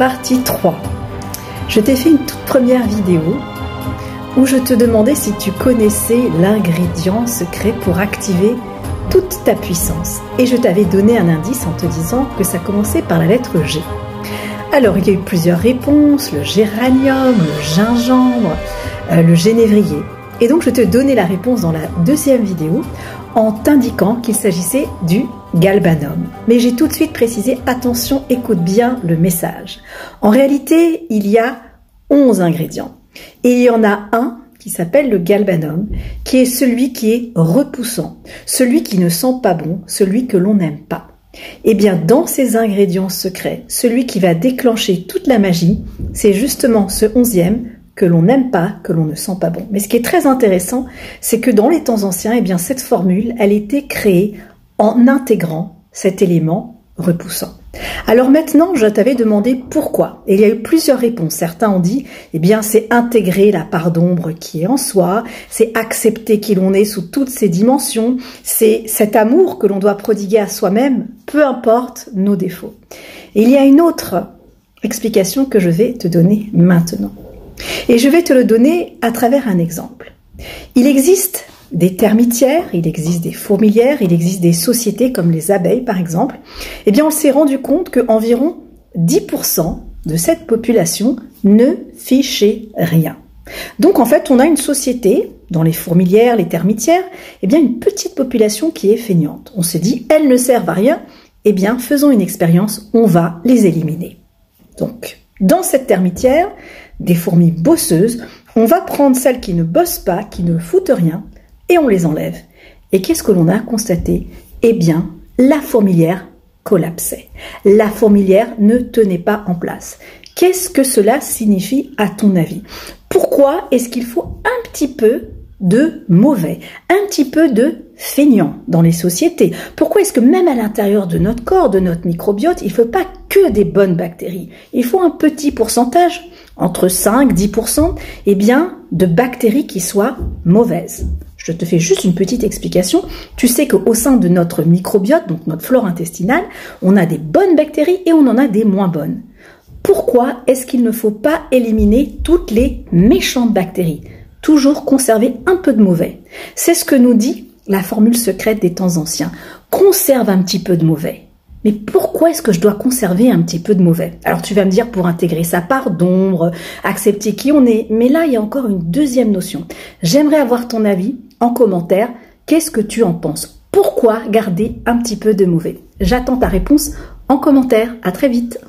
partie 3. Je t'ai fait une toute première vidéo où je te demandais si tu connaissais l'ingrédient secret pour activer toute ta puissance. Et je t'avais donné un indice en te disant que ça commençait par la lettre G. Alors, il y a eu plusieurs réponses, le géranium, le gingembre, le génévrier. Et donc, je te donnais la réponse dans la deuxième vidéo en t'indiquant qu'il s'agissait du galbanum. Mais j'ai tout de suite précisé, attention, écoute bien le message. En réalité, il y a 11 ingrédients. Et il y en a un qui s'appelle le galbanum, qui est celui qui est repoussant, celui qui ne sent pas bon, celui que l'on n'aime pas. Eh bien, dans ces ingrédients secrets, celui qui va déclencher toute la magie, c'est justement ce 11e que l'on n'aime pas, que l'on ne sent pas bon. Mais ce qui est très intéressant, c'est que dans les temps anciens, eh bien, cette formule, elle était créée en intégrant cet élément repoussant. Alors maintenant, je t'avais demandé pourquoi. Et il y a eu plusieurs réponses. Certains ont dit, eh bien, c'est intégrer la part d'ombre qui est en soi, c'est accepter qui l'on est sous toutes ses dimensions, c'est cet amour que l'on doit prodiguer à soi-même, peu importe nos défauts. Et il y a une autre explication que je vais te donner maintenant. Et je vais te le donner à travers un exemple. Il existe des termitières, il existe des fourmilières, il existe des sociétés comme les abeilles par exemple. Eh bien, on s'est rendu compte qu'environ 10% de cette population ne fichait rien. Donc en fait, on a une société, dans les fourmilières, les termitières, eh bien une petite population qui est feignante. On se dit, elles ne servent à rien, eh bien faisons une expérience, on va les éliminer. Donc, dans cette termitière, des fourmis bosseuses, on va prendre celles qui ne bossent pas, qui ne foutent rien, et on les enlève. Et qu'est-ce que l'on a constaté? Eh bien, la fourmilière collapsait. La fourmilière ne tenait pas en place. Qu'est-ce que cela signifie à ton avis? Pourquoi est-ce qu'il faut un petit peu de mauvais, un petit peu de feignant dans les sociétés? Pourquoi est-ce que même à l'intérieur de notre corps, de notre microbiote, il ne faut pas que des bonnes bactéries? Il faut un petit pourcentage, entre 5 et 10%, eh bien, de bactéries qui soient mauvaises. Je te fais juste une petite explication. Tu sais qu'au sein de notre microbiote, donc notre flore intestinale, on a des bonnes bactéries et on en a des moins bonnes. Pourquoi est-ce qu'il ne faut pas éliminer toutes les méchantes bactéries? Toujours conserver un peu de mauvais. C'est ce que nous dit la formule secrète des temps anciens. Conserve un petit peu de mauvais. Mais pourquoi est-ce que je dois conserver un petit peu de mauvais? Alors tu vas me dire pour intégrer sa part d'ombre, accepter qui on est. Mais là, il y a encore une deuxième notion. J'aimerais avoir ton avis en commentaire. Qu'est-ce que tu en penses? Pourquoi garder un petit peu de mauvais? J'attends ta réponse en commentaire. À très vite.